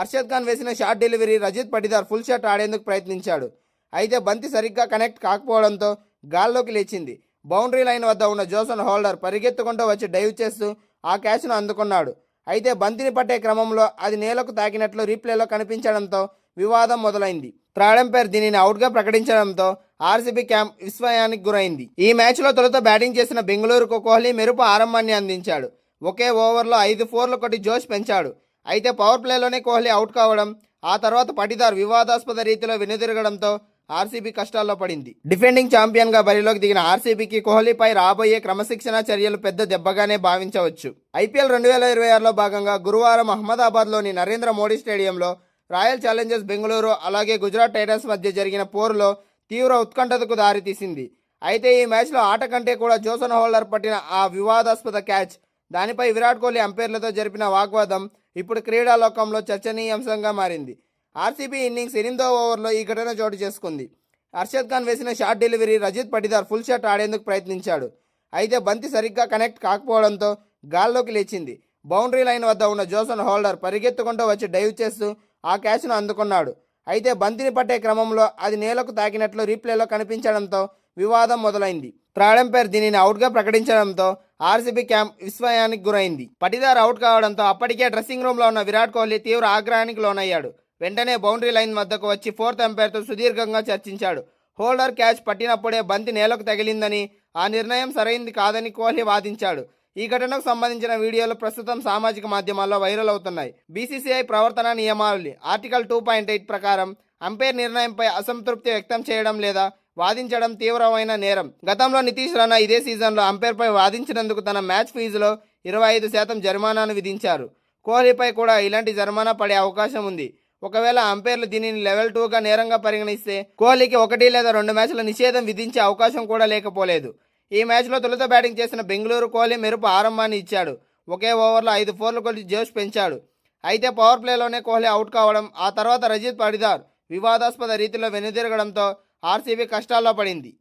అర్షద్ ఖాన్ వేసిన short delivery Rajat Patidar pull shot ఆడేందుకు ప్రయత్నించాడు. అయితే బంతి సరిగ్గా కనెక్ట్ కాకపోవడంతో గాల్లోకి లేచింది. బౌండరీ లైన్ వద్ద ఉన్న జోసన్ హోల్డర్ పరిగెత్తుకుంటూ వచ్చి డైవ్ చేస్తూ ఆ క్యాచ్ను అందుకున్నాడు. అయితే బంతిని పట్టే క్రమంలో అది నేలకు తాకినట్లు రీప్లేలో కనిపించడంతో వివాదం మొదలైంది. థర్డ్ అంపైర్ దీనిని అవుట్గా ప్రకటించడంతో ఆర్సీబీ క్యాంప్ విస్మయానికి గురైంది. ఈ మ్యాచ్లో తొలుత బ్యాటింగ్ చేసిన బెంగళూరుకు కోహ్లీ మెరుపు ఆరంభాన్ని అందించాడు. ఒకే ఓవర్లో 5 4లు కొట్టి జోష్ పెంచాడు. అయితే పవర్ ప్లేలోనే కోహ్లీ అవుట్ కావడం, ఆ తర్వాత పటిదార్ వివాదాస్పద రీతిలో వెనుదిరగడంతో ఆర్సీబీ కష్టాల్లో పడింది. డిఫెండింగ్ ఛాంపియన్గా బరిలోకి దిగిన ఆర్సీబీకి కోహ్లీపై రాబోయే క్రమశిక్షణ చర్యలు పెద్ద దెబ్బగానే భావించవచ్చు. ఐపీఎల్ 2026లో భాగంగా గురువారం అహ్మదాబాద్లోని నరేంద్ర మోడీ స్టేడియంలో రాయల్ ఛాలెంజర్స్ బెంగళూరు అలాగే గుజరాత్ టైటన్స్ మధ్య జరిగిన పోరులో తీవ్ర ఉత్కంఠతకు దారితీసింది. అయితే ఈ మ్యాచ్లో ఆట కంటే కూడా జోసన్ హోల్డర్ పట్టిన ఆ వివాదాస్పద క్యాచ్, దానిపై విరాట్ కోహ్లీ అంపైర్లతో జరిపిన వాగ్వాదం ఇప్పుడు క్రీడాలోకంలో చర్చనీయాంశంగా మారింది. ఆర్సీబీ ఇన్నింగ్స్ 8వ ఓవర్లో ఈ ఘటన చోటు చేసుకుంది. అర్షద్ ఖాన్ వేసిన short delivery Rajat Patidar pull shot ఆడేందుకు ప్రయత్నించాడు. అయితే బంతి సరిగ్గా కనెక్ట్ కాకపోవడంతో గాల్లోకి లేచింది. బౌండరీ లైన్ వద్ద ఉన్న జోసన్ హోల్డర్ పరిగెత్తుకుంటూ వచ్చి డైవ్ చేస్తూ ఆ క్యాచ్ను అందుకున్నాడు. అయితే బంతిని పట్టే క్రమంలో అది నేలకు తాకినట్లు రీప్లేలో కనిపించడంతో వివాదం మొదలైంది. థర్డ్ అంపైర్ దీనిని అవుట్గా ప్రకటించడంతో ఆర్సీబీ క్యాంప్ విస్మయానికి గురైంది. పటిదార్ అవుట్ కావడంతో అప్పటికే డ్రెస్సింగ్ రూమ్లో ఉన్న విరాట్ కోహ్లీ తీవ్ర ఆగ్రహానికి లోనయ్యాడు. వెంటనే బౌండరీ లైన్ వద్దకు వచ్చి ఫోర్త్ అంపైర్తో సుదీర్ఘంగా చర్చించాడు. హోల్డర్ క్యాచ్ పట్టినప్పుడే బంతి నేలకు తగిలిందని, ఆ నిర్ణయం సరైంది కాదని కోహ్లీ వాదించాడు. ఈ ఘటనకు సంబంధించిన వీడియోలు ప్రస్తుతం సామాజిక మాధ్యమాల్లో వైరల్ అవుతున్నాయి. బీసీసీఐ ప్రవర్తన నియమావళి ఆర్టికల్ 2.8 ప్రకారం అంపైర్ నిర్ణయంపై అసంతృప్తి వ్యక్తం చేయడం లేదా వాదించడం తీవ్రమైన నేరం. గతంలో నితీష్ రాణా ఇదే సీజన్లో అంపైర్పై వాదించినందుకు తన మ్యాచ్ ఫీజులో 25% జరిమానాను విధించారు. కోహ్లీపై కూడా ఇలాంటి జరిమానా పడే అవకాశం ఉంది. ఒకవేళ అంపైర్లు దీనిని లెవెల్ 2గా నేరంగా పరిగణిస్తే కోహ్లీకి 1 లేదా 2 మ్యాచ్ల నిషేధం విధించే అవకాశం కూడా లేకపోలేదు. ఈ మ్యాచ్లో తొలుత బ్యాటింగ్ చేసిన బెంగళూరు కోహ్లీ మెరుపు ఆరంభాన్ని ఇచ్చాడు. ఒకే ఓవర్లో 5 4లు కొట్టి జోష్ పెంచాడు. అయితే పవర్ ప్లేలోనే కోహ్లీ అవుట్ కావడం, ఆ తర్వాత రజిత్ పటిదార్ వివాదాస్పద రీతిలో వెనుదిరగడంతో ఆర్సీబీ కష్టాల్లో పడింది.